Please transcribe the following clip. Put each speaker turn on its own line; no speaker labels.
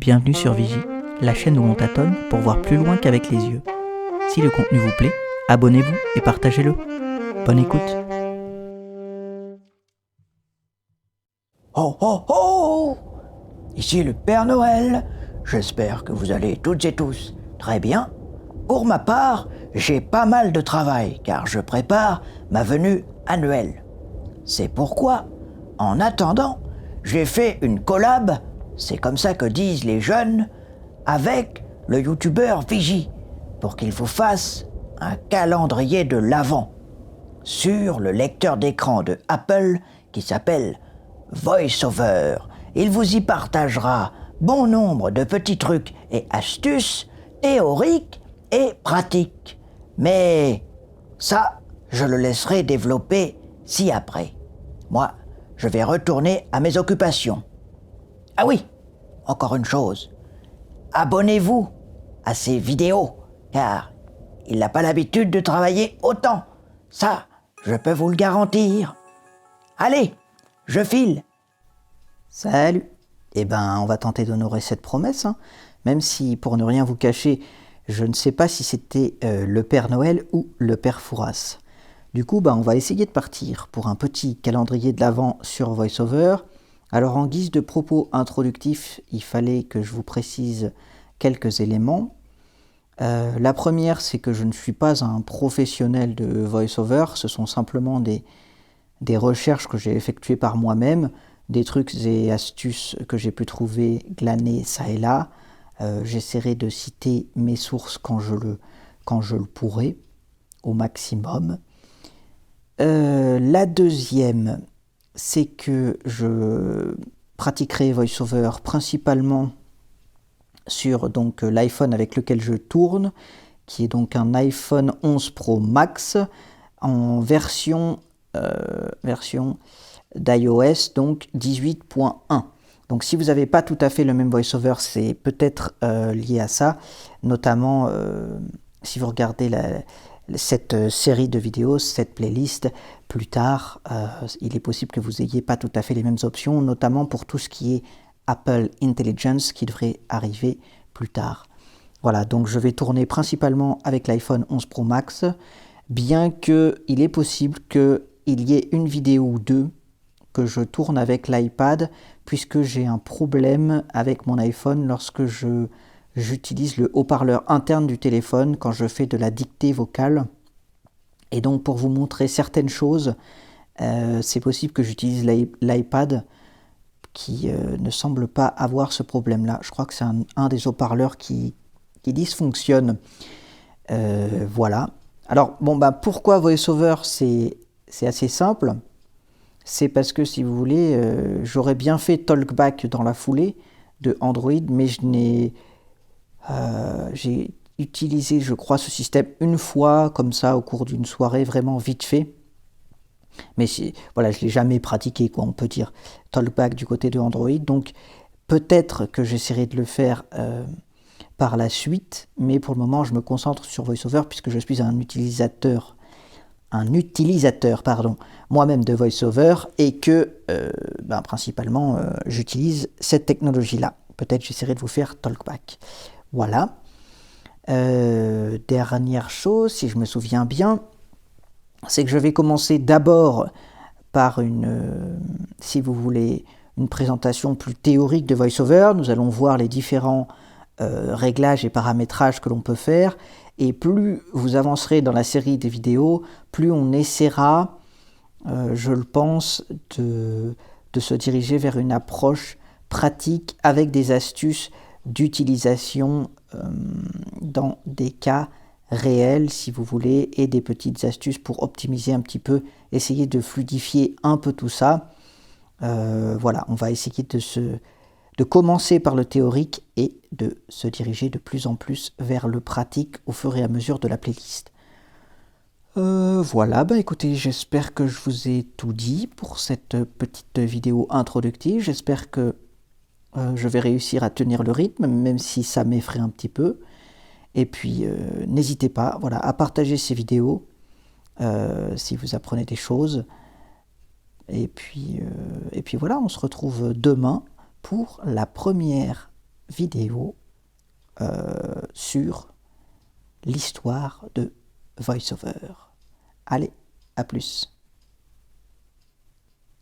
Bienvenue sur Vigie, la chaîne où on tâtonne pour voir plus loin qu'avec les yeux. Si le contenu vous plaît, abonnez-vous et partagez-le. Bonne écoute.
Oh oh oh! Ici le Père Noël. J'espère que vous allez toutes et tous très bien. Pour ma part, j'ai pas mal de travail car je prépare ma venue annuelle. C'est pourquoi, en attendant, j'ai fait une collab, c'est comme ça que disent les jeunes, avec le youtubeur Vigie pour qu'il vous fasse un calendrier de l'Avent sur le lecteur d'écran de Apple qui s'appelle VoiceOver. Il vous y partagera bon nombre de petits trucs et astuces théoriques et pratiques. Mais ça, je le laisserai développer ci-après. Moi, je vais retourner à mes occupations. Ah oui, encore une chose. Abonnez-vous à ces vidéos, car il n'a pas l'habitude de travailler autant. Ça, je peux vous le garantir. Allez, je file.
Salut. On va tenter d'honorer cette promesse, même si, pour ne rien vous cacher, je ne sais pas si c'était le Père Noël ou le Père Fouras. Du coup, on va essayer de partir pour un petit calendrier de l'Avent sur VoiceOver. Alors, en guise de propos introductifs, il fallait que je vous précise quelques éléments. La première, c'est que je ne suis pas un professionnel de VoiceOver, ce sont simplement des recherches que j'ai effectuées par moi-même, des trucs et astuces que j'ai pu trouver glanés ça et là. J'essaierai de citer mes sources quand je le pourrai, au maximum. La deuxième, c'est que je pratiquerai VoiceOver principalement sur l'iPhone avec lequel je tourne, qui est donc un iPhone 11 Pro Max en version d'iOS, donc 18.1. Donc si vous n'avez pas tout à fait le même VoiceOver, c'est peut-être lié à ça, notamment si vous regardez cette série de vidéos, cette playlist, plus tard, il est possible que vous n'ayez pas tout à fait les mêmes options, notamment pour tout ce qui est Apple Intelligence qui devrait arriver plus tard. Voilà, donc je vais tourner principalement avec l'iPhone 11 Pro Max, bien qu'il est possible qu'il y ait une vidéo ou deux que je tourne avec l'iPad, puisque j'ai un problème avec mon iPhone lorsque j'utilise le haut-parleur interne du téléphone quand je fais de la dictée vocale. Et donc pour vous montrer certaines choses, c'est possible que j'utilise l'iPad qui ne semble pas avoir ce problème-là. Je crois que c'est un des haut-parleurs qui dysfonctionne. Voilà. Alors, pourquoi VoiceOver, c'est assez simple. C'est parce que, si vous voulez, j'aurais bien fait TalkBack dans la foulée de Android, mais j'ai utilisé, je crois, ce système une fois, comme ça, au cours d'une soirée, vraiment vite fait. Mais je ne l'ai jamais pratiqué, on peut dire, TalkBack du côté de Android. Donc, peut-être que j'essaierai de le faire par la suite, mais pour le moment, je me concentre sur VoiceOver puisque je suis un utilisateur moi-même de VoiceOver et que principalement j'utilise cette technologie-là. Peut-être j'essaierai de vous faire TalkBack. Voilà. Dernière chose, si je me souviens bien, c'est que je vais commencer d'abord par si vous voulez, une présentation plus théorique de VoiceOver. Nous allons voir les différents réglages et paramétrages que l'on peut faire. Et plus vous avancerez dans la série des vidéos, plus on essaiera, je le pense, de se diriger vers une approche pratique avec des astuces d'utilisation dans des cas réels, si vous voulez, et des petites astuces pour optimiser un petit peu, essayer de fluidifier un peu tout ça. Voilà, on va essayer de commencer par le théorique et de se diriger de plus en plus vers le pratique au fur et à mesure de la playlist. Voilà, écoutez, j'espère que je vous ai tout dit pour cette petite vidéo introductive. J'espère que je vais réussir à tenir le rythme, même si ça m'effraie un petit peu. Et puis, n'hésitez pas à partager ces vidéos si vous apprenez des choses. Et puis voilà, on se retrouve demain pour la première vidéo sur l'histoire de VoiceOver. Allez, à plus.